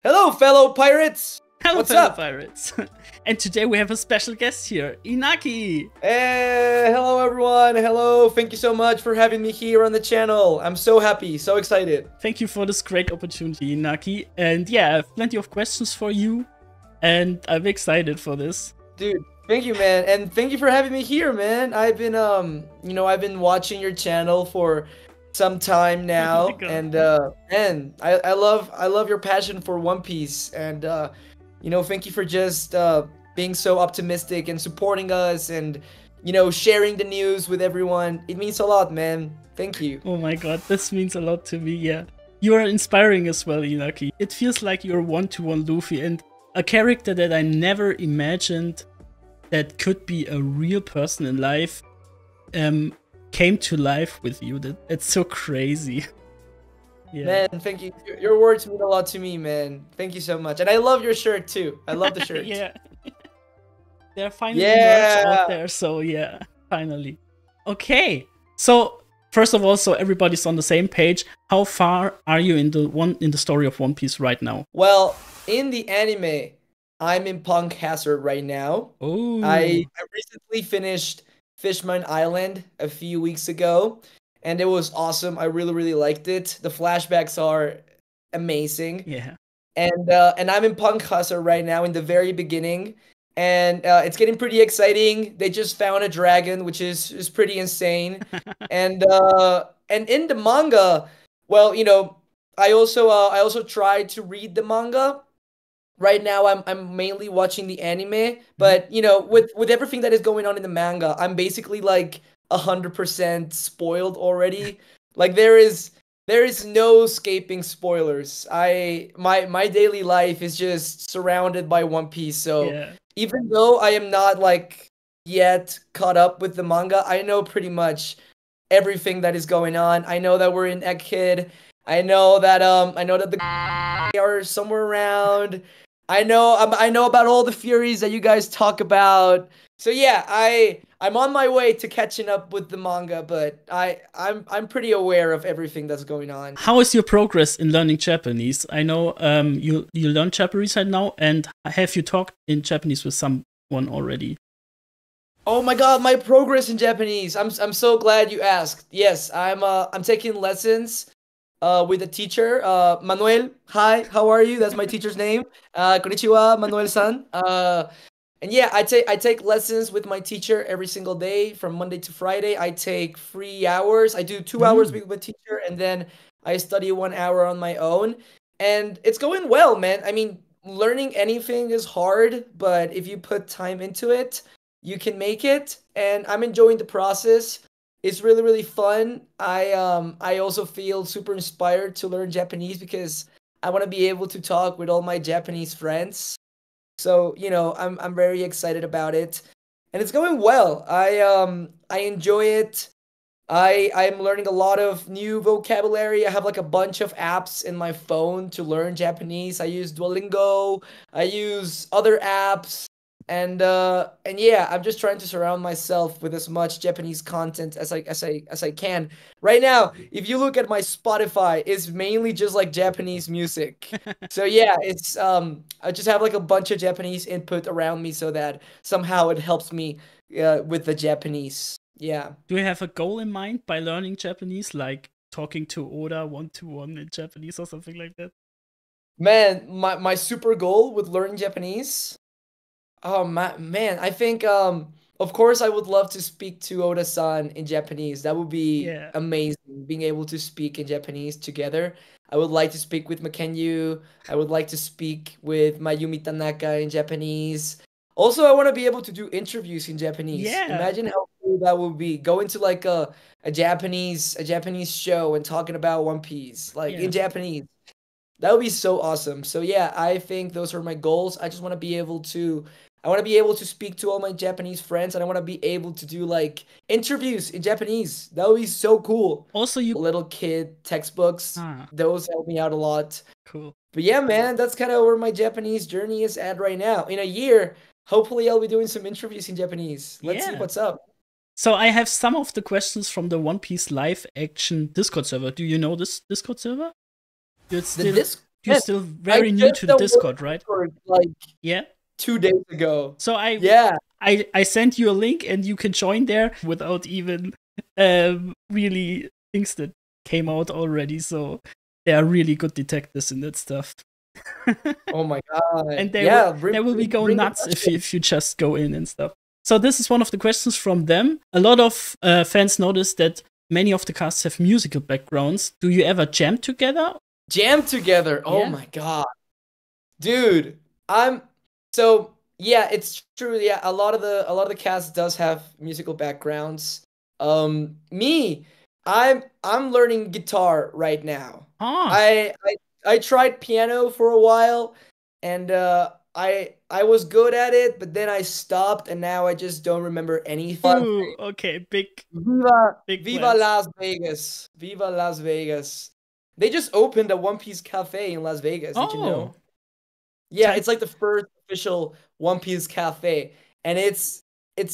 Hello, fellow pirates! Hello, What's fellow up? pirates! And today we have a special guest here, Iñaki! Hello, everyone! Hello, thank you so much for having me here on the channel. I'm so happy, so excited. Thank you for this great opportunity, Iñaki. And yeah, I have plenty of questions for you, and I'm excited for this. Dude, thank you, man, and thank you for having me here, man. I've been, I've been watching your channel for some time Oh my now, god. and man, I love your passion for One Piece, and thank you for just being so optimistic and supporting us, and sharing the news with everyone. It means a lot, man. Thank you. Oh my god, this means a lot to me, yeah. You are inspiring as well, Iñaki. It feels like you're one-to-one Luffy and a character that I never imagined that could be a real person in life came to life with you. It's so crazy. Yeah. Man, thank you. Your words mean a lot to me, man. Thank you so much. And I love your shirt too. I love the shirt. Yeah. They're finally merch out there, so yeah, finally. Okay. So first of all, so everybody's on the same page. How far are you in the story of One Piece right now? Well, in the anime, I'm in Punk Hazard right now. Oh. I recently finished Fishman Island a few weeks ago, and it was awesome. I really liked it. The flashbacks are amazing. Yeah. And I'm in Punk Hazard right now in the very beginning, and it's getting pretty exciting. They just found a dragon, which is pretty insane. and in the manga, well, I also tried to read the manga. Right now, I'm mainly watching the anime, but with everything that is going on in the manga, I'm basically like 100% spoiled already. Like there is no escaping spoilers. My daily life is just surrounded by One Piece. So yeah. Even though I am not like yet caught up with the manga, I know pretty much everything that is going on. I know that we're in Egghead. I know that the are somewhere around. I know about all the Furies that you guys talk about. So yeah, I'm on my way to catching up with the manga, but I'm pretty aware of everything that's going on. How is your progress in learning Japanese? I know you learn Japanese right now, and have you talked in Japanese with someone already? Oh my god, my progress in Japanese. I'm so glad you asked. Yes, I'm taking lessons with a teacher, Manuel. Hi, how are you? That's my teacher's name. Konnichiwa, Manuel-san. And yeah, I take lessons with my teacher every single day from Monday to Friday. I take 3 hours. I do 2 hours with my teacher, and then I study 1 hour on my own. And it's going well, man. I mean, learning anything is hard, but if you put time into it, you can make it. And I'm enjoying the process. It's really fun. I also feel super inspired to learn Japanese because I want to be able to talk with all my Japanese friends. So, I'm very excited about it. And it's going well. I enjoy it. I'm learning a lot of new vocabulary. I have like a bunch of apps in my phone to learn Japanese. I use Duolingo. I use other apps. And yeah, I'm just trying to surround myself with as much Japanese content as I can. Right now, if you look at my Spotify, it's mainly just like Japanese music. So yeah, it's I just have like a bunch of Japanese input around me so that somehow it helps me with the Japanese. Yeah. Do you have a goal in mind by learning Japanese, like talking to Oda one-to-one in Japanese or something like that? Man, my super goal with learning Japanese. Oh man, I think of course I would love to speak to Oda-san in Japanese. That would be amazing, being able to speak in Japanese together. I would like to speak with Makenyu. I would like to speak with Mayumi Tanaka in Japanese. Also, I want to be able to do interviews in Japanese. Yeah. Imagine how cool that would be. Going to like a Japanese show and talking about One Piece like in Japanese. That would be so awesome. So yeah, I think those are my goals. I just want to be able to speak to all my Japanese friends, and I want to be able to do like interviews in Japanese. That would be so cool. Also, you little kid textbooks, those help me out a lot. Cool. But yeah, man, that's kind of where my Japanese journey is at right now. In a year, hopefully I'll be doing some interviews in Japanese. Let's see what's up. So I have some of the questions from the One Piece live action Discord server. Do you know this Discord server? you're Man, still I very new just to the Discord, downloaded right? Discord like Yeah. 2 days ago. So Yeah. I sent you a link and you can join there without even really things that came out already. So they are really good detectives in that stuff. Oh my god. And Yeah, they will be going bring the nuts questions. if you just go in and stuff. So this is one of the questions from them. A lot of fans noticed that many of the casts have musical backgrounds. Do you ever jam together? Jam together. Oh Yeah. my god. Dude, I'm so yeah, it's true. Yeah, a lot of the cast does have musical backgrounds. Me, I'm learning guitar right now. Ah. I tried piano for a while, and I was good at it, but then I stopped, and now I just don't remember anything. Ooh, okay, Viva big Viva plans. Las Vegas. Viva Las Vegas. They just opened a One Piece cafe in Las Vegas. Did you Oh, know? Yeah, time it's like the first official One Piece cafe, and it's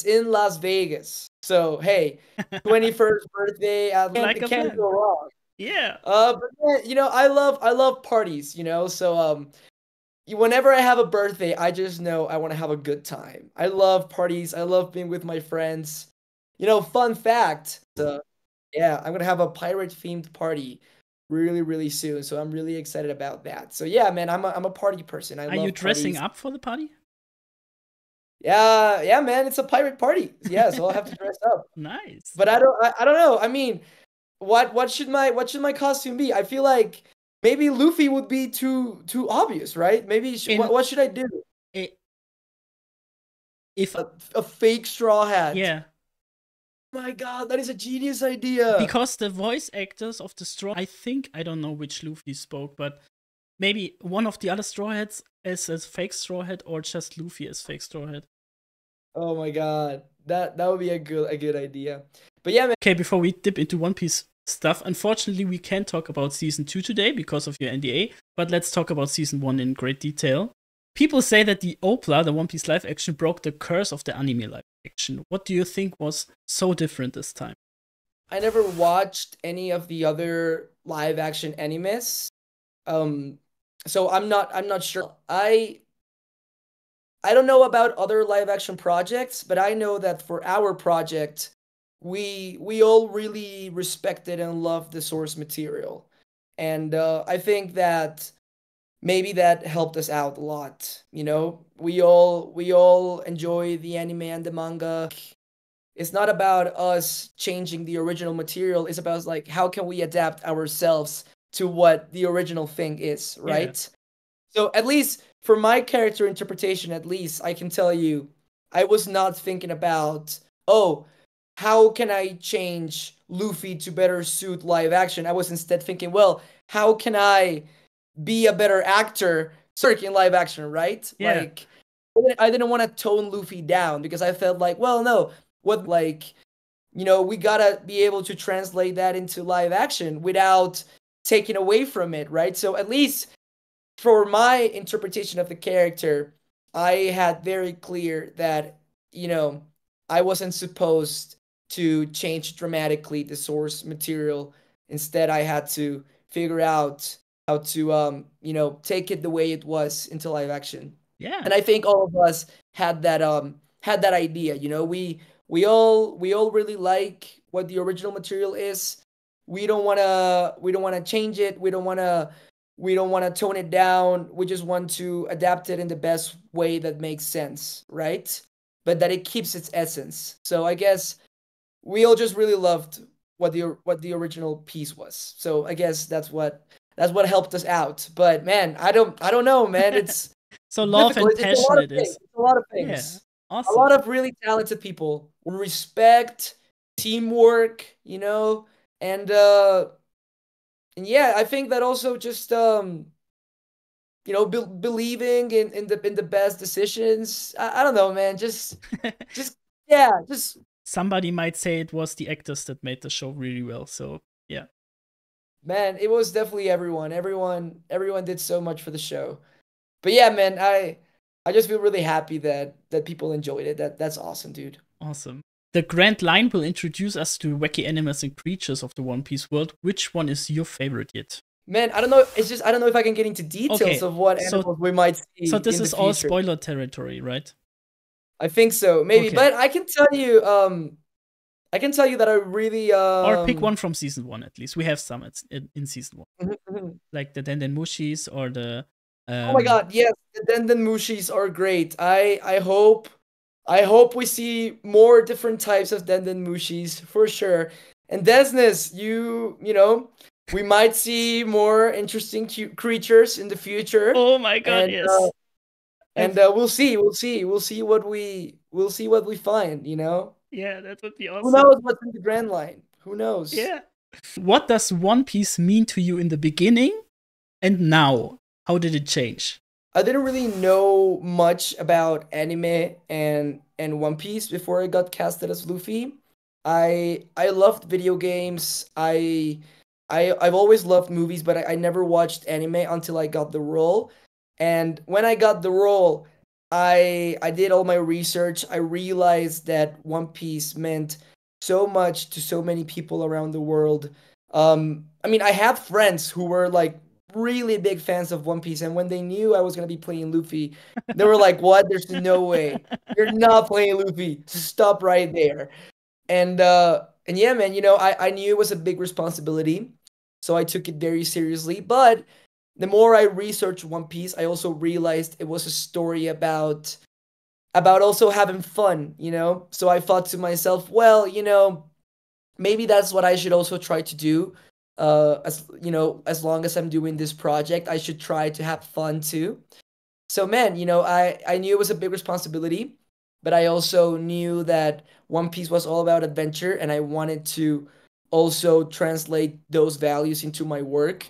in Las Vegas. So hey, 21st birthday, like it a can't plan. go wrong. Yeah. But yeah, I love parties, So whenever I have a birthday, I just know I want to have a good time. I love parties. I love being with my friends. Fun fact. Yeah, I'm gonna have a pirate themed party really, really soon. So I'm really excited about that. So yeah, man, I'm a party person. I Are you love dressing parties. up for the party? Yeah, yeah, man, it's a pirate party. Yeah, so I'll have to dress up. Nice. But I don't know. I mean, what should my costume be? I feel like maybe Luffy would be too obvious, right? Maybe In what should I do? i- if A fake straw hat. yeah, My God, that is a genius idea. because the voice actors of the straw, I think I don't know which Luffy spoke, but maybe one of the other straw hats as fake straw hat or just Luffy as fake straw hat. Oh my God, that would be a good idea. But yeah, man. Okay, before we dip into One Piece stuff, unfortunately we can't talk about season 2 today because of your NDA, but let's talk about season 1 in great detail. People say that the OPLA, the One Piece live action, broke the curse of the anime live action. What do you think was so different this time? I never watched any of the other live action animes. So I'm not sure. I don't know about other live action projects, but I know that for our project, we all really respected and loved the source material. And I think that maybe that helped us out a lot. We all enjoy the anime and the manga. It's not about us changing the original material. It's about like how can we adapt ourselves to what the original thing is, Yeah. right? So at least for my character interpretation, at least I can tell you, I was not thinking about, oh, how can I change Luffy to better suit live action? I was instead thinking, well, how can I be a better actor in live action, right? Yeah. Like, I didn't want to tone Luffy down because I felt like, well, no, what, like, we gotta be able to translate that into live action without taking away from it, right? So at least for my interpretation of the character, I had very clear that, I wasn't supposed to change dramatically the source material. Instead, I had to figure out how to, take it the way it was into live action. Yeah. And I think all of us had that idea. We all really like what the original material is. We don't wanna change it. We don't wanna tone it down. We just want to adapt it in the best way that makes sense, right? But that it keeps its essence. So I guess we all just really loved what the original piece was. So I guess that's what helped us out. But man, I don't know, man. It's So love difficult. and It's a lot passion of it things. is. It's a lot of Yeah. things. A Awesome. lot of really talented people. Respect, teamwork, and yeah, I think that also just believing in the best decisions. I don't know, man. Just yeah, just Somebody might say it was the actors that made the show really well. So yeah. man, it was definitely everyone. Everyone did so much for the show. But yeah, man, I just feel really happy that people enjoyed it. That's awesome, dude. Awesome. The Grand Line will introduce us to wacky animals and creatures of the One Piece world. Which one is your favorite yet? Man, I don't know. It's just I don't know if I can get into details Okay, of what so animals we might see so this in the is all future. spoiler territory, right? I think so, maybe. Okay. But I can tell you, that I really Or pick one from season 1 at least. We have some in season 1. mhm, mhm. Like the Denden Mushis or the Oh my God, yes, the Denden Mushis are great. I hope we see more different types of Denden Mushis for sure. And Desnes, we might see more interesting creatures in the future. Oh my god, And yes. we'll see what we find, Yeah, that would be Who awesome. knows what's in the Grand Line? Who knows? Yeah. What does One Piece mean to you in the beginning and now? How did it change? I didn't really know much about anime and One Piece before I got casted as Luffy. I loved video games. I've always loved movies, but I never watched anime until I got the role. And when I got the role, I did all my research. I realized that One Piece meant so much to so many people around the world. I mean, I have friends who were like really big fans of One Piece, and when they knew I was gonna be playing Luffy, they were like, "What? There's no way. You're not playing Luffy. Stop right there." And yeah, man, I knew it was a big responsibility, so I took it very seriously. But the more I researched One Piece, I also realized it was a story about also having fun. So I thought to myself, well, maybe that's what I should also try to do. As long as I'm doing this project, I should try to have fun too. So man, I knew it was a big responsibility, but I also knew that One Piece was all about adventure, and I wanted to also translate those values into my work.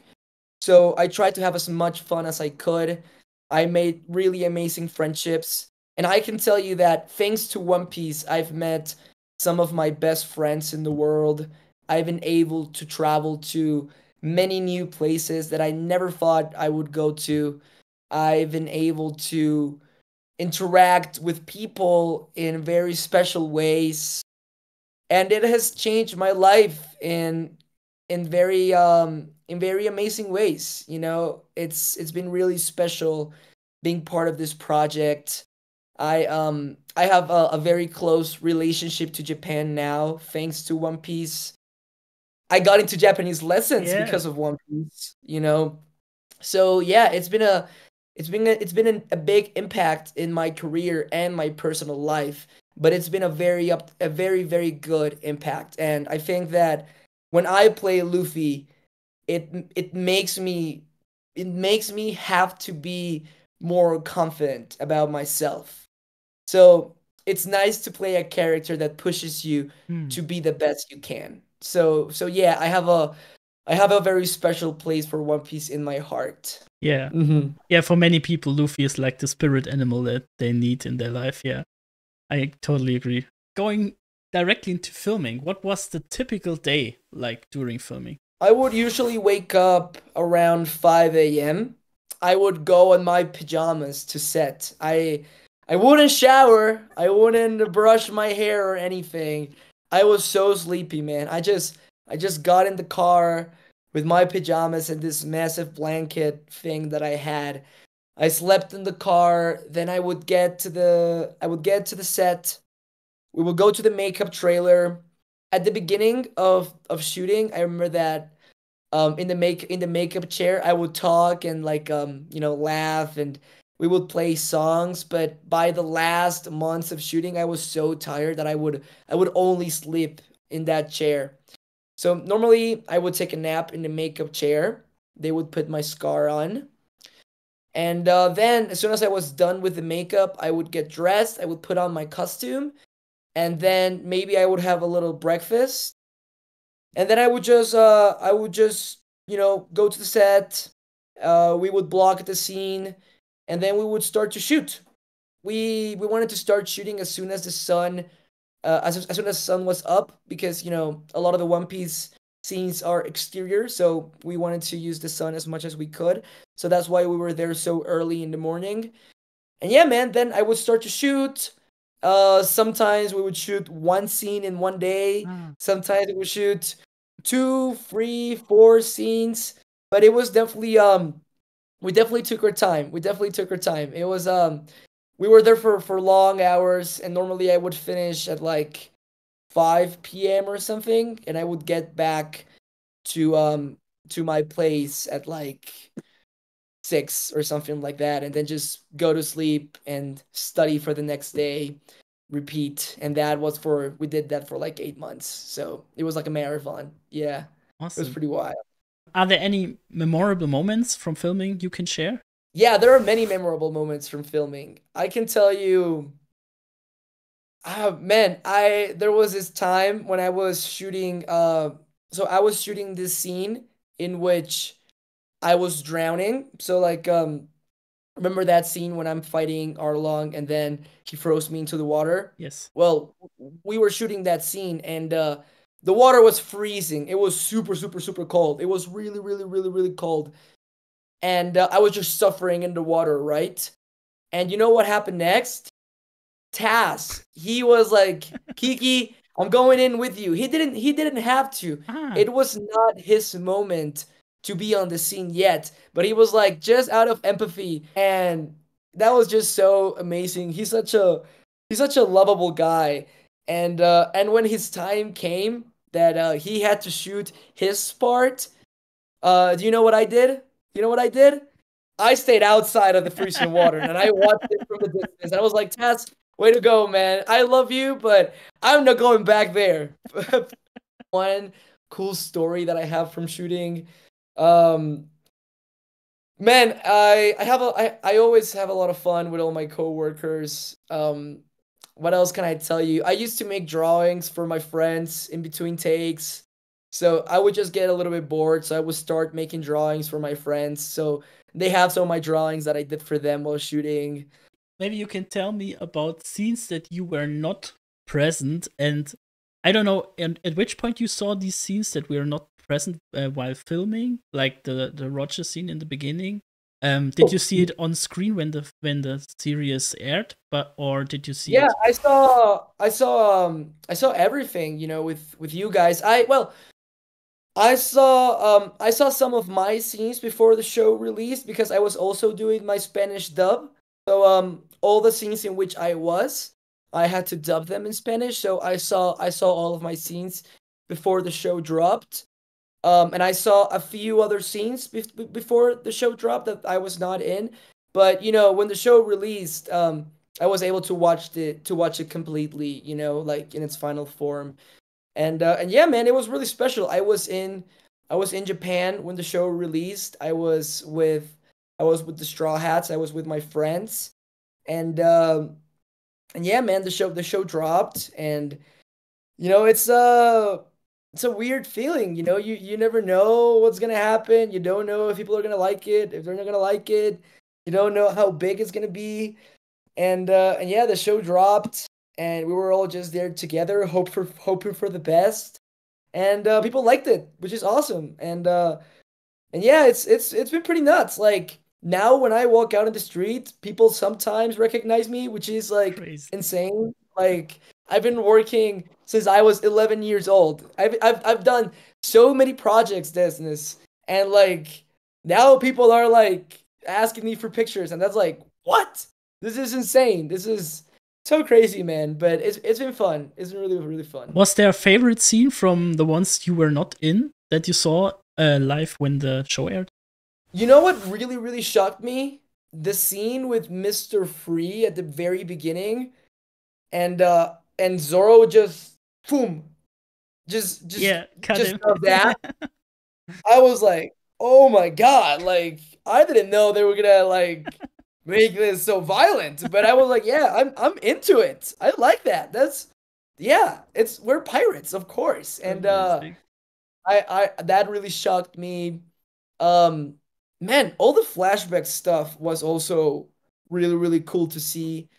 So I tried to have as much fun as I could. I made really amazing friendships. And I can tell you that thanks to One Piece, I've met some of my best friends in the world. I've been able to travel to many new places that I never thought I would go to. I've been able to interact with people in very special ways, and it has changed my life in very amazing ways. It's been really special being part of this project. I have a very close relationship to Japan now thanks to One Piece. I got into Japanese lessons Yeah. because of One Piece. So yeah, it's been a big impact in my career and my personal life, but it's been a very very good impact. And I think that when I play Luffy, it it makes me it makes me have to be more confident about myself. So it's nice to play a character that pushes you Hmm. to be the best you can. So yeah, I have a very special place for One Piece in my heart. Yeah. Mm-hmm. Yeah, for many people, Luffy is like the spirit animal that they need in their life. Yeah, I totally agree. Going directly into filming, what was the typical day like during filming? I would usually wake up around 5 a.m. I would go in my pajamas to set. I wouldn't shower. I wouldn't brush my hair or anything. I was so sleepy, man. I just got in the car with my pajamas and this massive blanket thing that I had. I slept in the car, then I would get to the set. We would go to the makeup trailer. At the beginning of shooting, I remember that in the makeup chair I would talk and like laugh, and we would play songs. But by the last months of shooting, I was so tired that I would only sleep in that chair. So normally I would take a nap in the makeup chair. They would put my scar on. And then as soon as I was done with the makeup, I would get dressed, I would put on my costume, and then maybe I would have a little breakfast, and then I would just go to the set. We would block the scene, and then we would start to shoot. We wanted to start shooting as soon as the sun as soon as the sun was up, because a lot of the One Piece scenes are exterior, so we wanted to use the sun as much as we could. So that's why we were there so early in the morning. And yeah, man, then I would start to shoot. Sometimes we would shoot one scene in one day. Ah. Sometimes we would shoot two, three, four scenes. but it was definitely we definitely took our time. We definitely took our time. It was we were there for long hours, and normally I would finish at like 5 p.m. or something, and I would get back to my place at like 6 or something like that, and then just go to sleep and study for the next day, repeat. And that was for we did that for like 8 months. So it was like a marathon. Yeah. It was Awesome. pretty wild. Are there any memorable moments from filming you can share? Yeah, there are many memorable moments from filming. I can tell you, man, I there was this time when I was shooting so I was shooting this scene in which I was drowning. So like remember that scene when I'm fighting Arlong and then he throws me into the water? Yes. Well, we were shooting that scene and the water was freezing. It was super super super cold. It was really really really really cold. And I was just suffering in the water, right? And you know what happened next? Taz, he was like, Kiki, I'm going in with you. He didn't have to. Ah, It was not his moment to be on the scene yet, but he was like just out of empathy, and that was just so amazing. He's such a lovable guy. And when his time came that he had to shoot his part, do you know what I did? You know what I did? I stayed outside of the freezing water and I watched it from the distance. And I was like, Tess, way to go, man. I love you, but I'm not going back there. One cool story that I have from shooting. Um, Man, I always have a lot of fun with all my coworkers. What else can I tell you? I used to make drawings for my friends in between takes. So I would just get a little bit bored, so I would start making drawings for my friends. So they have some of my drawings that I did for them while shooting. maybe you can tell me about scenes that you were not present, and I don't know and at which point you saw these scenes that were not present while filming, like the Roger scene in the beginning. Did you see it on screen when the series aired, but or did you see Yeah, it? I saw everything, with you guys. I saw some of my scenes before the show released because I was also doing my Spanish dub. So all the scenes in which I had to dub them in Spanish. So I saw all of my scenes before the show dropped. And I saw a few other scenes before the show dropped that I was not in. But when the show released, I was able to watch it completely, like in its final form. And yeah, man, it was really special. I was in Japan when the show released. I was with the Straw Hats. I was with my friends, and yeah, man, the show dropped, and it's a weird feeling. You never know what's gonna happen. You don't know if people are gonna like it, if they're not gonna like it. You don't know how big it's gonna be, and yeah, the show dropped, and we were all just there together, hoping for the best, and people liked it, which is awesome. And yeah, it's been pretty nuts. Like now, when I walk out in the street, people sometimes recognize me, which is like Crazy. insane. Like I've been working since I was 11 years old. I've done so many projects, Desnes, and like now people are like asking me for pictures, and that's like what? This is insane. This is so crazy, man. But it's been fun. It's been really really fun. Was there a favorite scene from the ones you were not in that you saw live when the show aired? You know what really, really shocked me? The scene with Mr. Free at the very beginning, and Zoro just boom, just just Yeah, cut just him. does that. I was like, oh my god, like I didn't know they were gonna like make this so violent, but I was like, yeah, I'm into it. I like that. Yeah, we're pirates, of course, and Amazing. I that really shocked me. Um, Man, all the flashback stuff was also really, really cool to see.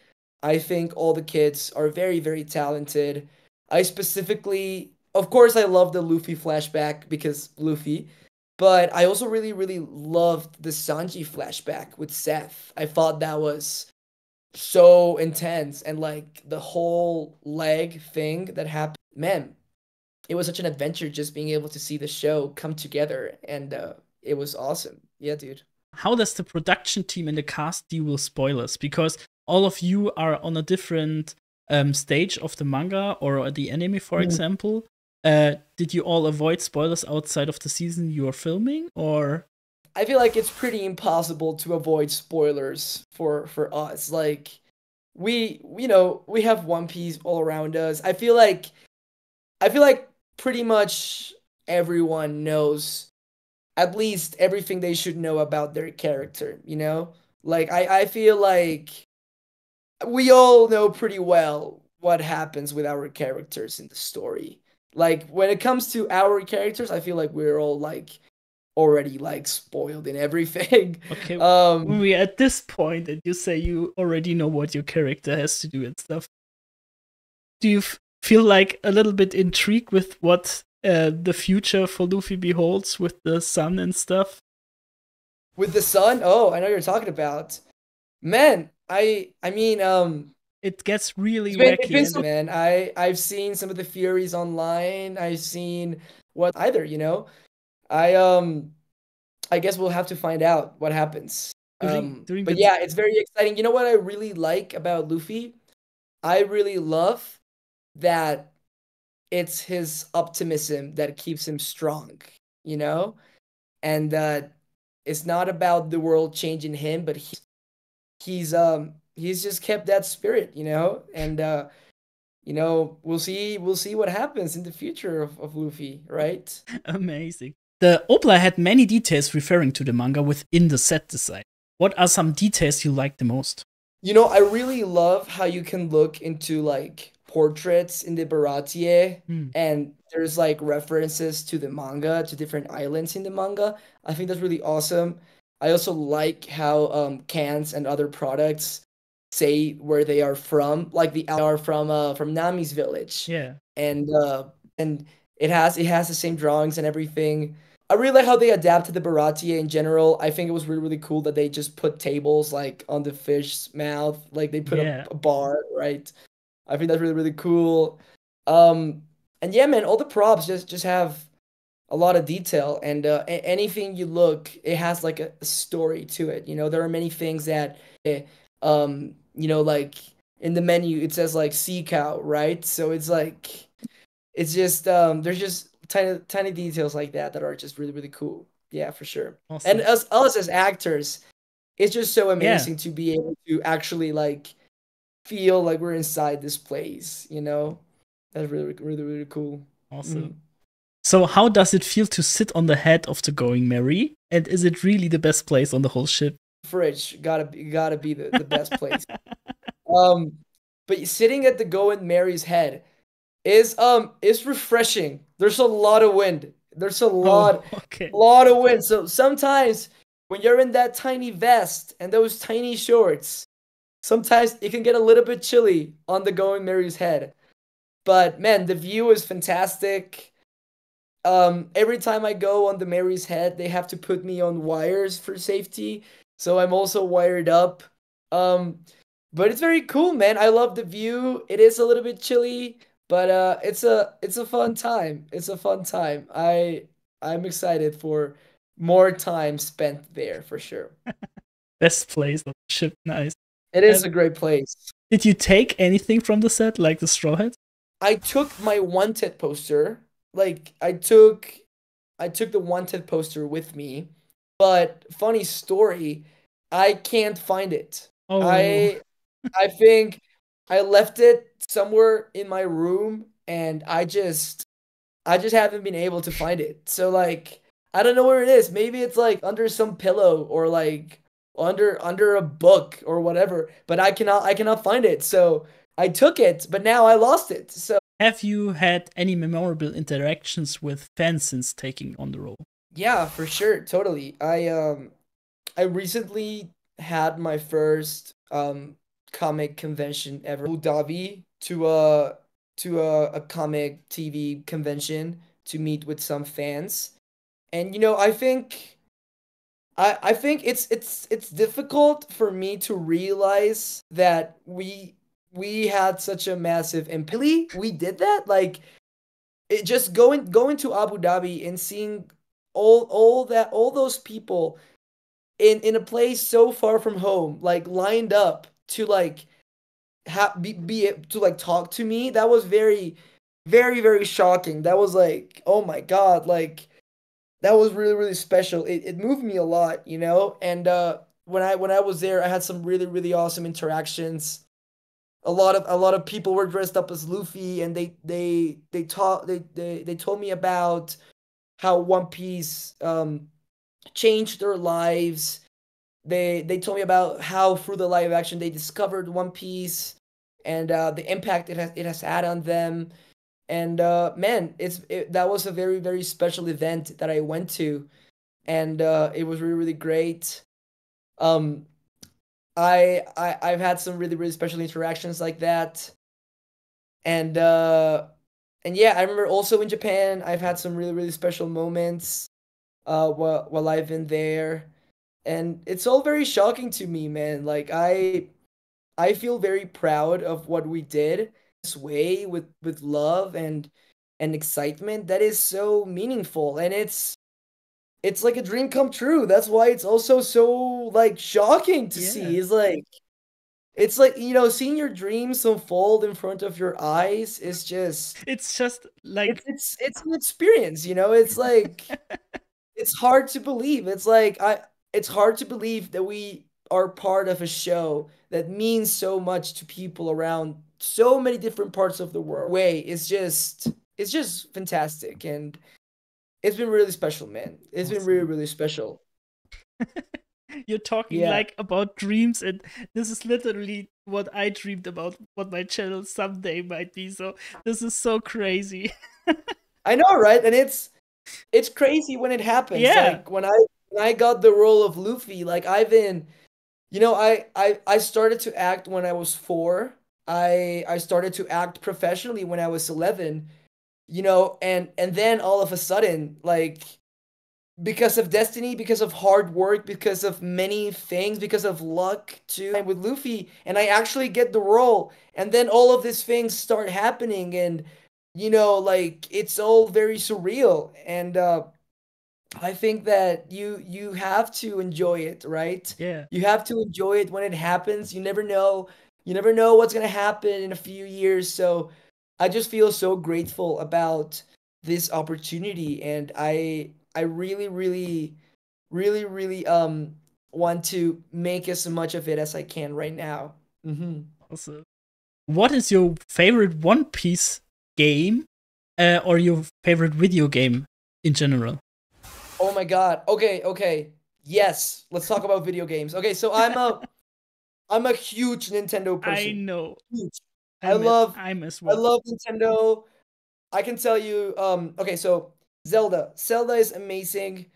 I think all the kids are very, very talented. I specifically, of course, I love the Luffy flashback because Luffy, but I also really, really loved the Sanji flashback with Seth. I thought that was so intense, and like the whole leg thing that happened. Man, it was such an adventure just being able to see the show come together, and it was awesome. Yeah, dude. How does the production team and the cast deal with spoilers? Because all of you are on a different stage of the manga or the anime, for example. Did you all avoid spoilers outside of the season you are filming, or? I feel like it's pretty impossible to avoid spoilers for us. Like we have One Piece all around us. I feel like pretty much everyone knows at least everything they should know about their character, you know? Like I feel like we all know pretty well what happens with our characters in the story. Like when it comes to our characters, I feel like we're all like already like spoiled in everything. Okay, when Um we're at this point and you say you already know what your character has to do and stuff, do you feel like a little bit intrigued with what the future for Luffy beholds with the sun and stuff? with the sun, oh, I know you're talking about. Man, I mean It gets really it's wacky been and so man. I've seen some of the theories online. I've seen what either, you know. I I guess we'll have to find out what happens. during But the yeah, it's very exciting. You know what I really like about Luffy? I really love that it's his optimism that keeps him strong, you know? And it's not about the world changing him, but he's just kept that spirit, you know? And we'll see what happens in the future of Luffy, right? amazing. The Opla had many details referring to the manga within the set design. What are some details you like the most? You know, I really love how you can look into like portraits in the Baratie and there's like references to the manga, to different islands in the manga. I think that's really awesome. I also like how cans and other products say where they are from, like the are from Nami's village. Yeah. And it has the same drawings and everything. I really like how they adapted the Baratie in general. I think it was really, really cool that they just put tables like on the fish's mouth, like they put Yeah. a bar, right? I think that's really, really cool. Um, and yeah, man, all the props just have a lot of detail, and anything you look, it has like a story to it. You know, there are many things that, like in the menu it says like sea cow, right? So it's like it's just there's just tiny tiny details like that are just really really cool. Yeah, for sure. And Awesome. us as actors, it's just so Yeah. amazing to be able to actually like feel like we're inside this place, you know? That's really really really cool. Awesome. Mhm. So, how does it feel to sit on the head of the Going Merry? And is it really the best place on the whole ship? Fridge gotta be the best place. Um, but sitting at the Going Mary's head is refreshing. There's a lot of wind. There's a Oh, lot okay. lot of wind. So sometimes when you're in that tiny vest and those tiny shorts, sometimes it can get a little bit chilly on the Going Mary's head. But man, the view is fantastic. Every time I go on the Mary's head, they have to put me on wires for safety, so I'm also wired up. Um, but it's very cool, man. I love the view. It is a little bit chilly, but it's a fun time. It's a fun time. I'm excited for more time spent there for sure. Best place on the ship. Nice. It is Um, a great place. did you take anything from the set, like the Straw Hat? I took my wanted poster. Like I took the wanted poster with me, but funny story, I can't find it. Oh, I think I left it somewhere in my room and I just haven't been able to find it. So like I don't know where it is. Maybe it's like under some pillow or like under a book or whatever, but I cannot find it. So I took it, but now I lost it. So have you had any memorable interactions with fans since taking on the role? yeah, for sure, totally. I recently had my first comic convention ever, Abu Dhabi, to a comic TV convention to meet with some fans. And I think it's difficult for me to realize that we had such a massive impact. Really, we did that? Like it just going to Abu Dhabi and seeing all those people in a place so far from home, like lined up to like to like talk to me. That was very shocking. That was like, oh my God, like that was really special. It moved me a lot, you know? And when I was there, I had some really awesome interactions. A lot of people were dressed up as Luffy, and they told me about how One Piece changed their lives. They told me about how through the live action they discovered One Piece, and the impact it has had on them. And man, that was a very special event that I went to, and it was really great. Um, I've had some really special interactions like that, and yeah, I remember also in Japan I've had some really special moments while I've been there, and it's all very shocking to me, man. Like I feel very proud of what we did this way with love and excitement that is so meaningful, and it's like a dream come true. That's why it's also so like shocking to Yeah. see. It's like, you know, seeing your dreams unfold in front of your eyes is just It's just like it's an experience, you know? It's like it's hard to believe. It's hard to believe that we are part of a show that means so much to people around so many different parts of the world. Way it's just fantastic, and it's been really special, man. It's been awesome. really special. You're talking Yeah. like about dreams, and this is literally what I dreamed about what my channel someday might be. So this is so crazy. I know, right? And it's crazy when it happens. Yeah. Like when I got the role of Luffy, like I've been, you know, I started to act when I was 4. I started to act professionally when I was 11, you know, and then all of a sudden, like because of destiny, because of hard work, because of many things, because of luck too, and with Luffy, and I actually get the role, and then all of these things start happening, and you know, like it's all very surreal, and I think that you have to enjoy it, right? Yeah. You have to enjoy it when it happens. You never know what's gonna happen in a few years. So I just feel so grateful about this opportunity, and I really want to make as much of it as I can right now. Also, what is your favorite One Piece game, or your favorite video game in general? Oh my God. Okay. Yes, let's talk about video games. Okay, so I'm a huge Nintendo I person. know. Huge. I love I'm as I well. love Nintendo. I can tell you, okay, so Zelda. Zelda is amazing.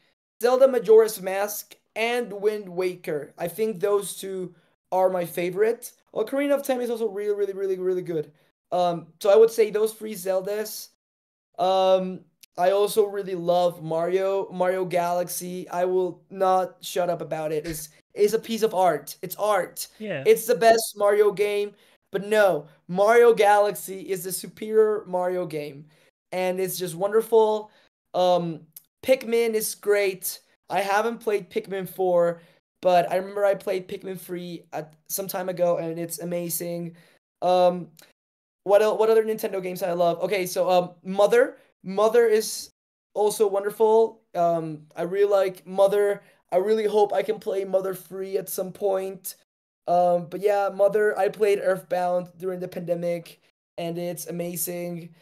Zelda Majora's Mask and Wind Waker. I think those two are my favorite. Ocarina of Time is also really good. So I would say those three Zeldas. Um, I also really love Mario Galaxy. I will not shut up about it. It's a piece of art. It's art. Yeah. It's the best Mario game, but no, Mario Galaxy is the superior Mario game, and it's just wonderful. Um, Pikmin is great. I haven't played Pikmin 4, but I remember I played Pikmin 3 at some time ago, and it's amazing. Um, what other Nintendo games I love? Okay, so Mother. Mother is also wonderful. I really like Mother. I really hope I can play Mother 3 at some point. But yeah, Mother, I played Earthbound during the pandemic, and it's amazing.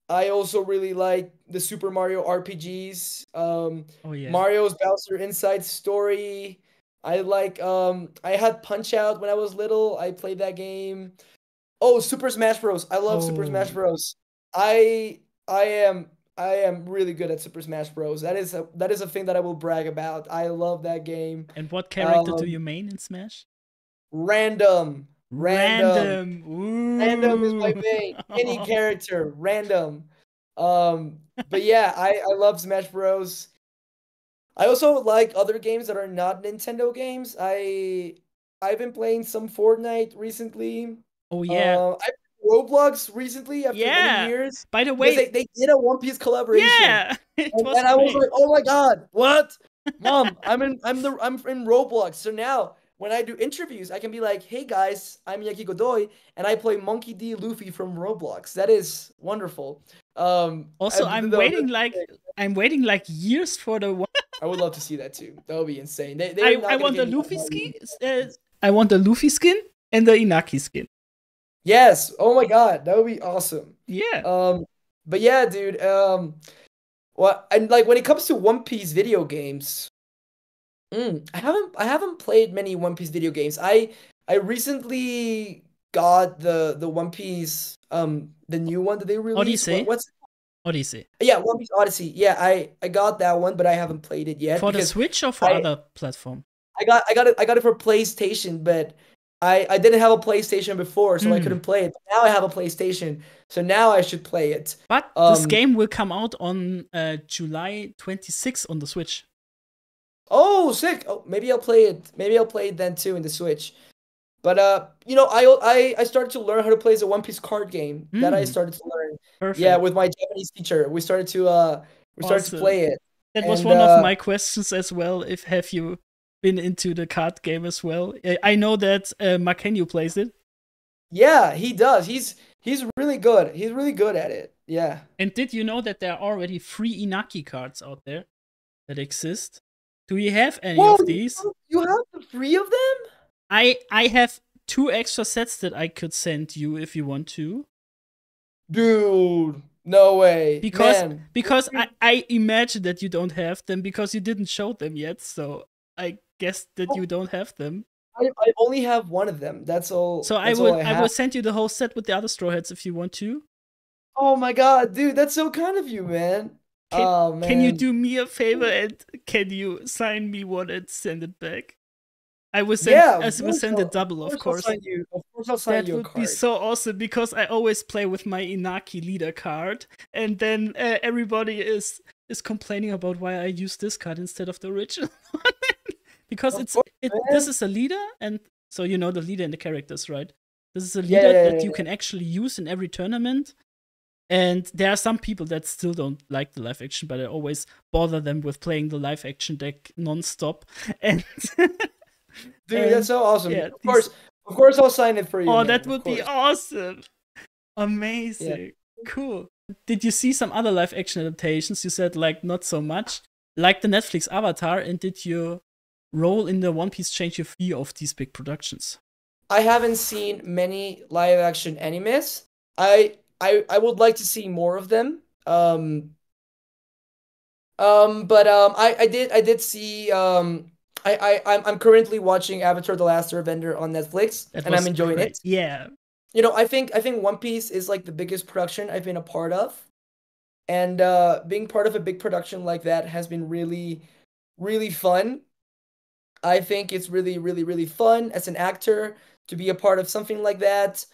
I also really like the Super Mario RPGs. Oh yeah. Mario's Bowser Inside Story. I had Punch Out when I was little. I played that game. Oh, Super Smash Bros. I love Super Smash Oh, Bros. I I am really good at Super Smash Bros. That is a thing that I will brag about. I love that game. and what character do Um, you main in Smash? random, random, Random. random is my Ooh. main. Any character, random. But yeah, I love Smash Bros. I also like other games that are not Nintendo games. I've been playing some Fortnite recently. Oh yeah. I Roblox recently after many Yeah. years. By the Because way, they did a One Piece collaboration. yeah, it And, was and I was great. like, oh my God, what? Mom, I'm in Roblox. So now when I do interviews, I can be like, hey guys, I'm Iñaki Godoy, and I play Monkey D. Luffy from Roblox. That is wonderful. Also, I'm waiting like years for the one. I would love to see that too. That would be insane. They're I not gonna want the give me Luffy that skin. money. I want the Luffy skin and the Inaki skin. Yes. Oh my God, that would be awesome. Yeah. But yeah, dude. Well, and like when it comes to One Piece video games, I haven't played many One Piece video games. I recently got the One Piece the new one that they released. Odyssey. What's Odyssey. Yeah, One Piece Odyssey. Yeah, I got that one, but I haven't played it yet For the because Switch or for I other platform? I got it for PlayStation, but I didn't have a PlayStation before, so I couldn't play it. But now I have a PlayStation, so now I should play it. But this game will come out on July 26th on the Switch. Oh, sick! Oh, maybe I'll play it. Maybe I'll play it then too in the Switch. But you know, I started to learn how to play the One Piece card game. That I started to learn. Perfect. Yeah, with my Japanese teacher, we started to play it. That was one of my questions as well. If have you been into the card game as well? I know that Makenyu plays it. Yeah, he does. He's really good. He's really good at it. Yeah. And did you know that there are already 3 Inaki cards out there that exist? Do you have any of these? You have the 3 of them? I have 2 extra sets that I could send you if you want to. Dude, no way. Because I imagine that you don't have them because you didn't show them yet. So I guess that you don't have them. I only have one of them. That's all. So I will send you the whole set with the other Straw Hats if you want to. Oh my God, dude, that's so kind of you, man. Can you do me a favor and can you sign me one and send it back? I will send a double, of course. Of course, I'll sign you a card. That would be so awesome because I always play with my Inaki leader card, and then everybody is complaining about why I use this card instead of the original one. Because this is a leader, and so you know the leader and the characters, right? This is a leader that you can actually use in every tournament. And there are some people that still don't like the live action, but I always bother them with playing the live action deck non-stop. And dude, that's so awesome. Yeah, of course, I'll sign it for you. Oh, man. That would be awesome! Amazing, yeah. Cool. Did you see some other live action adaptations? You said like not so much, like the Netflix Avatar. And did your role in the One Piece change your view of these big productions? I haven't seen many live action animes. I would like to see more of them. I did see I'm currently watching Avatar: The Last Airbender on Netflix, and I'm enjoying it. Yeah. You know, I think One Piece is like the biggest production I've been a part of. And being part of a big production like that has been really, really fun. I think it's really, really, really fun as an actor to be a part of something like that.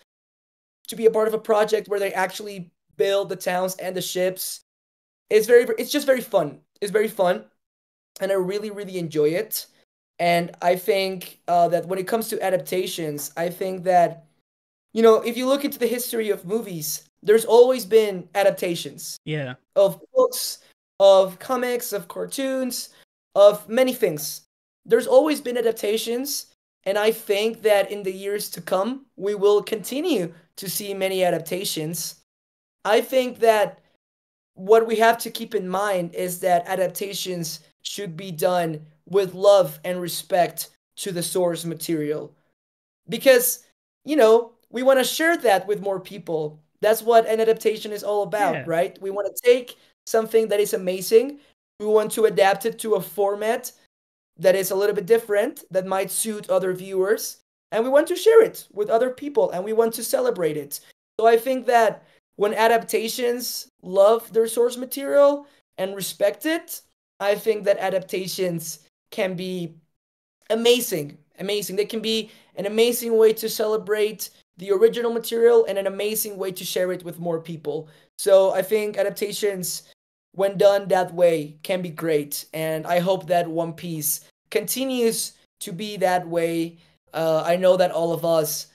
To be a part of a project where they actually build the towns and the ships. It's just very fun. It's very fun. And I really, really enjoy it. And I think that when it comes to adaptations, I think that, you know, if you look into the history of movies, there's always been adaptations. Yeah. Of books, of comics, of cartoons, of many things. There's always been adaptations. And I think that in the years to come, we will continue to see many adaptations. I think that what we have to keep in mind is that adaptations should be done with love and respect to the source material. Because, you know, we want to share that with more people. That's what an adaptation is all about, right? We want to take something that is amazing. We want to adapt it to a format that is a little bit different, that might suit other viewers. And we want to share it with other people, and we want to celebrate it. So I think that when adaptations love their source material and respect it, I think that adaptations can be amazing. They can be an amazing way to celebrate the original material and an amazing way to share it with more people. So I think adaptations, when done that way, can be great. And I hope that One Piece continues to be that way. I know that all of us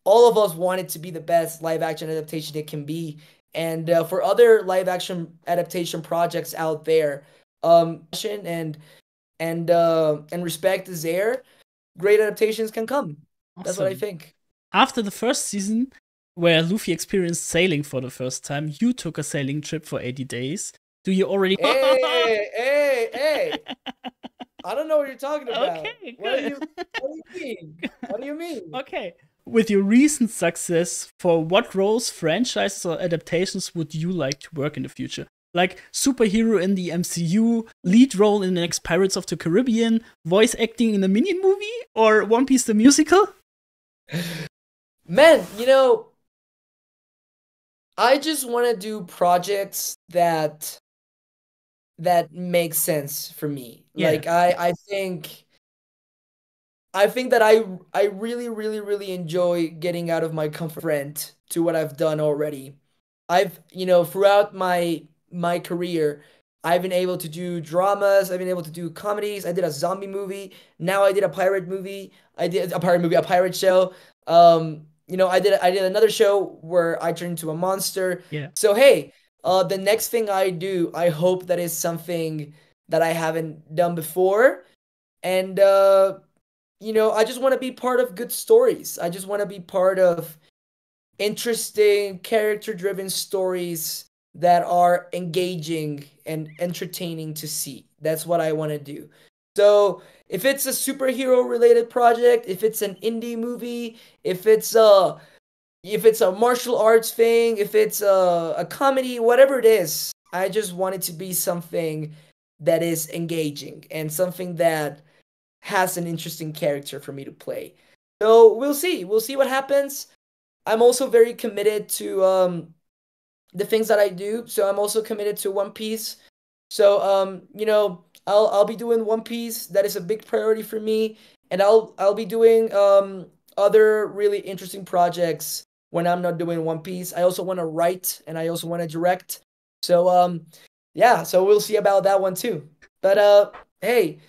all of us want it to be the best live action adaptation it can be. And for other live action adaptation projects out there, and and respect is there, great adaptations can come. Awesome. That's what I think. After the first season, where Luffy experienced sailing for the first time, you took a sailing trip for 80 days. Do you already? Hey! I don't know what you're talking about. Okay, What do good. you mean? What do you mean? Okay. With your recent success, for what roles, franchises, or adaptations would you like to work in the future? Like superhero in the MCU, lead role in the next Pirates of the Caribbean, voice acting in a Minion movie, or One Piece the musical? Man, I just want to do projects that make sense for me. Yeah. Like I think that I really really enjoy getting out of my comfort friend to what I've done already. I've, throughout my career, I've been able to do dramas, I've been able to do comedies. I did a zombie movie. Now I did a pirate movie. I did a pirate movie, a pirate show. I did another show where I turned into a monster. Yeah. So hey, the next thing I do, I hope that is something that I haven't done before. And I just want to be part of good stories. I just want to be part of interesting character-driven stories that are engaging and entertaining to see. That's what I want to do. So if it's a superhero related project, if it's an indie movie, if it's a martial arts thing, if it's a comedy, whatever it is, I just want it to be something that is engaging and something that has an interesting character for me to play. So we'll see. We'll see what happens. I'm also very committed to the things that I do. So I'm also committed to One Piece. So I'll be doing One Piece. That is a big priority for me, and I'll be doing other really interesting projects when I'm not doing One Piece. I also want to write and I also want to direct. So yeah, so we'll see about that one too. But hey,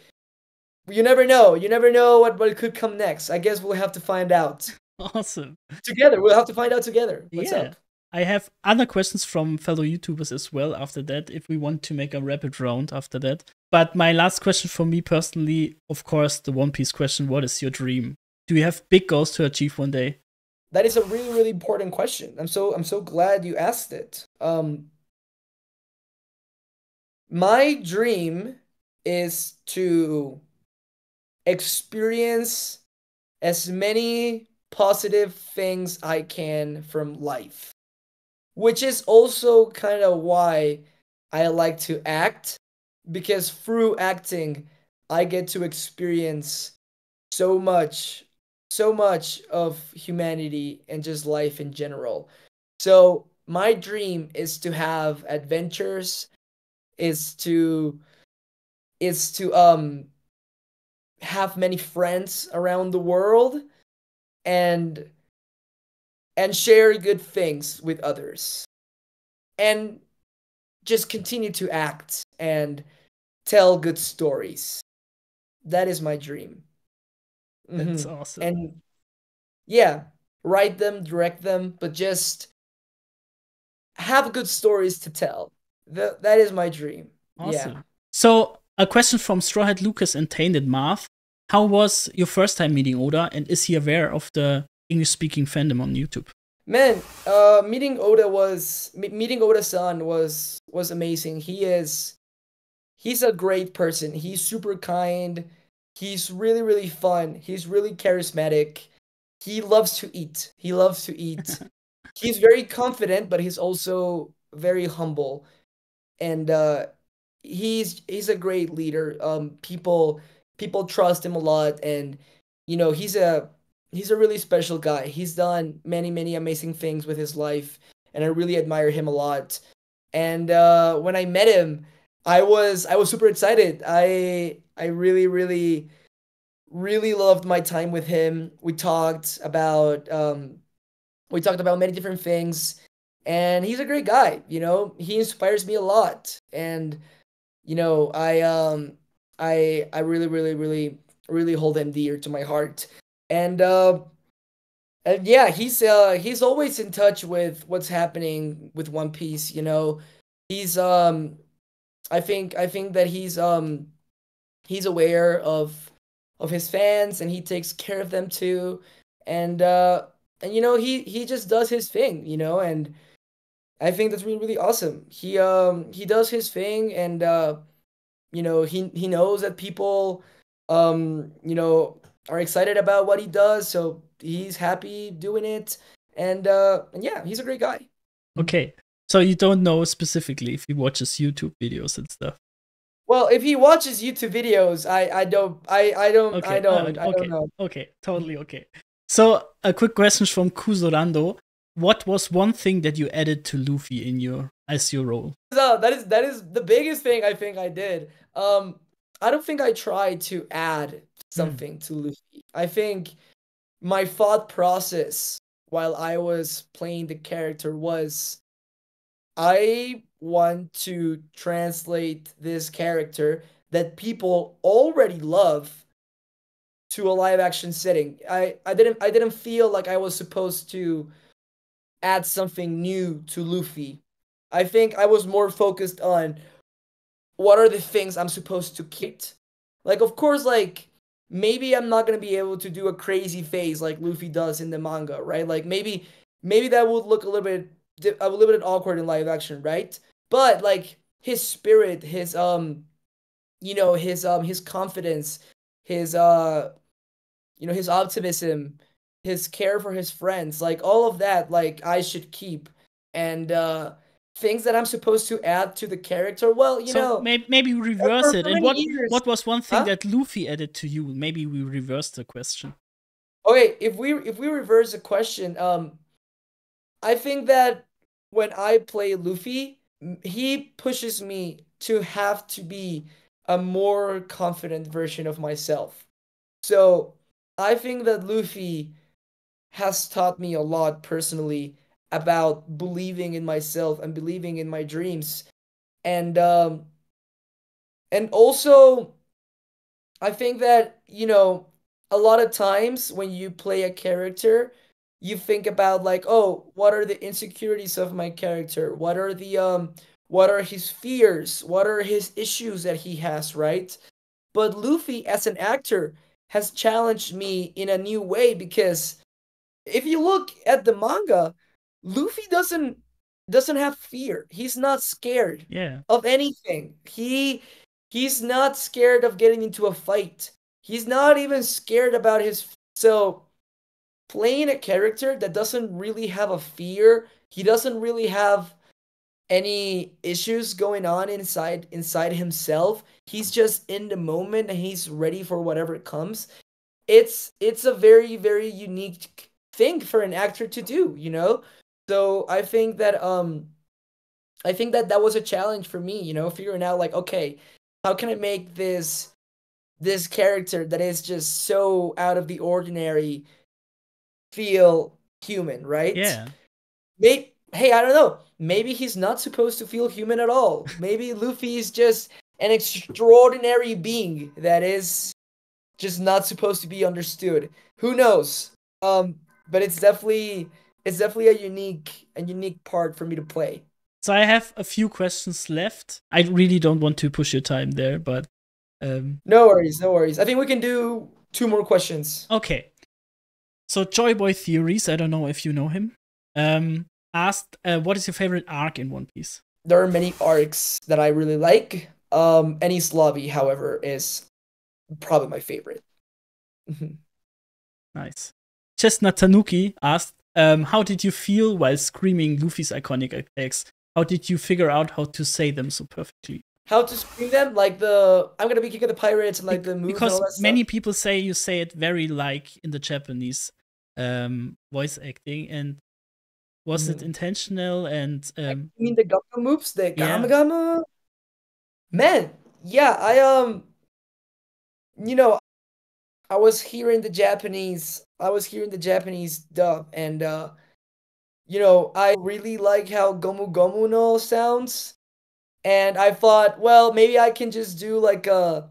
you never know. You never know what could come next. I guess we'll have to find out. Awesome. Together. We'll have to find out together. What's Yeah. up? I have other questions from fellow YouTubers as well after that, if we want to make a rapid round after that. But my last question for me personally, of course, the One Piece question: what is your dream? Do you have big goals to achieve one day? That is a really, really important question. I'm so glad you asked it. My dream is to experience as many positive things I can from life, which is also kind of why I like to act, because through acting, I get to experience so much, so much of humanity and just life in general. So my dream is to have adventures, is to have many friends around the world, and share good things with others, and just continue to act and tell good stories. That is my dream. That's awesome. And yeah, write them, direct them, but just have good stories to tell. That is my dream. Awesome. Yeah. So, a question from Strawhead Lucas and Tainted Marth. How was your first time meeting Oda, and is he aware of the English-speaking fandom on YouTube? Man, meeting Oda-san was amazing. He's a great person. He's super kind. He's really, really fun. He's really charismatic. He loves to eat. He loves to eat. He's very confident, but he's also very humble. And he's a great leader. People trust him a lot, and he's a really special guy. He's done many, many amazing things with his life, and I really admire him a lot. And when I met him, I was super excited. I really, really, really loved my time with him. We talked about many different things, and he's a great guy. He inspires me a lot, and I really, really, really, really hold him dear to my heart. And And yeah, he's always in touch with what's happening with One Piece, you know. He's I think that he's aware of his fans and he takes care of them too. And and you know, he just does his thing, you know, and I think that's really really awesome. He does his thing and you know, he knows that people you know, are excited about what he does, so he's happy doing it. And yeah, he's a great guy. Okay. So you don't know specifically if he watches YouTube videos and stuff. Well, if he watches YouTube videos, Okay. I don't Okay. know. Okay. Totally okay. So a quick question from Kuzorando. What was one thing that you added to Luffy in your as your role? So that is the biggest thing I think I did. I don't think I tried to add Hmm. something to Luffy. I think my thought process while I was playing the character was I want to translate this character that people already love to a live action setting. I didn't feel like I was supposed to add something new to Luffy. I think I was more focused on what are the things I'm supposed to keep. Like of course like maybe I'm not going to be able to do a crazy phase like Luffy does in the manga, right? Like maybe that would look a little bit awkward in live action, right? But like his spirit, his you know, his confidence, his you know, his optimism, his care for his friends, like all of that, like I should keep. And things that I'm supposed to add to the character, well, you So know, maybe we reverse it. for And many years, what was one thing huh? that Luffy added to you? Maybe we reverse the question. Okay, if we reverse the question, I think that when I play Luffy, he pushes me to have to be a more confident version of myself. So I think that Luffy has taught me a lot personally about believing in myself and believing in my dreams. And also I think that, you know, a lot of times when you play a character, you think about like, oh, what are the insecurities of my character? What are his fears? What are his issues that he has, right? But Luffy as an actor has challenged me in a new way because if you look at the manga, Luffy doesn't have fear. He's not scared Yeah. of anything. He's not scared of getting into a fight. He's not even scared about his so playing a character that doesn't really have a fear, he doesn't really have any issues going on inside himself. He's just in the moment and he's ready for whatever comes. It's a very very unique thing for an actor to do, you know. So I think that that was a challenge for me, you know, figuring out like, okay, how can I make this character that is just so out of the ordinary feel human, right? Yeah. Maybe, hey, I don't know, maybe he's not supposed to feel human at all. Maybe Luffy is just an extraordinary being that is just not supposed to be understood. Who knows? But it's definitely a unique part for me to play. So I have a few questions left. I really don't want to push your time there, but No worries, no worries. I think we can do two more questions. okay. So Joyboy Theories, I don't know if you know him, asked, "What is your favorite arc in One Piece?" There are many arcs that I really like. Any Slavi, however, is probably my favorite. Nice. Chestnut Tanuki asked, "How did you feel while screaming Luffy's iconic attacks? How did you figure out how to say them so perfectly?" How to scream them? Like the I'm gonna be kicking the pirates and like the moves and all Because that stuff. many people say you say it very like in the Japanese voice acting, and was it Mhm. intentional? And You mean the Gama moves? The Gama yeah, Gama? Man, yeah, you know, I was hearing the Japanese dub, and you know, I really like how Gomu Gomu no sounds, and I thought, well, maybe I can just do like a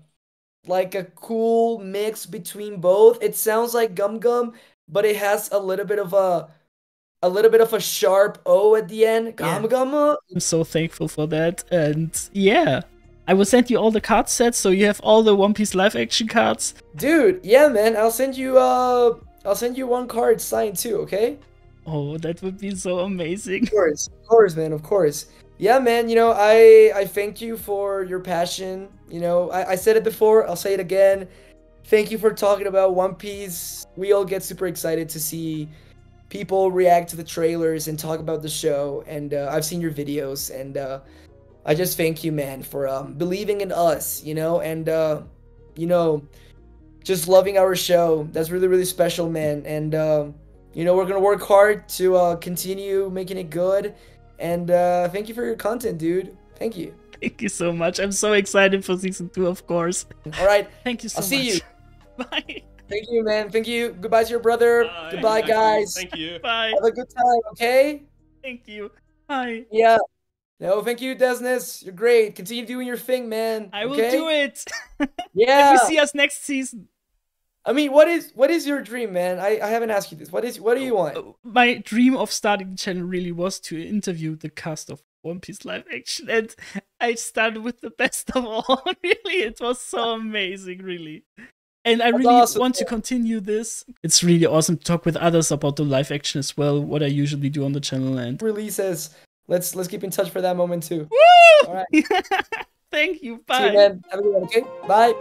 cool mix between both. It sounds like Gum Gum, but it has a little bit of a sharp O at the end. Yeah. Gamma Gamma. I'm so thankful for that. And yeah, I will send you all the card sets so you have all the One Piece live action cards. Dude, yeah, man. I'll send you one card signed too, okay? Oh, that would be so amazing. Of course, man, of course. Yeah, man, I thank you for your passion. I said it before, I'll say it again. Thank you for talking about One Piece. We all get super excited to see people react to the trailers and talk about the show. And I've seen your videos, and I just thank you, man, for believing in us, and just loving our show. That's really, really special, man. And we're gonna work hard to continue making it good. And thank you for your content, dude. Thank you. Thank you so much. I'm so excited for season 2, of course. All right. Thank you so I'll much. see you. Bye. Thank you, man. Thank you. Goodbye to your brother. Bye. Goodbye, Iñaki. guys. Thank you. Bye. Have a good time, okay? Thank you. Bye. Yeah. No, thank you, Desnes. You're great. Continue doing your thing, man. I will okay? do it. Yeah. Let me see us next season. I mean, what is your dream, man? I haven't asked you this. What do you want? My dream of starting the channel really was to interview the cast of One Piece live action, and I started with the best of all. Really, it was so amazing, really. And I That's really awesome, want to continue this. It's really awesome to talk with others about the live action as well, what I usually do on the channel. And Releases. Let's keep in touch for that moment too. woo! All right. Thank you. See Bye. you, man. Have a good one, okay? Bye.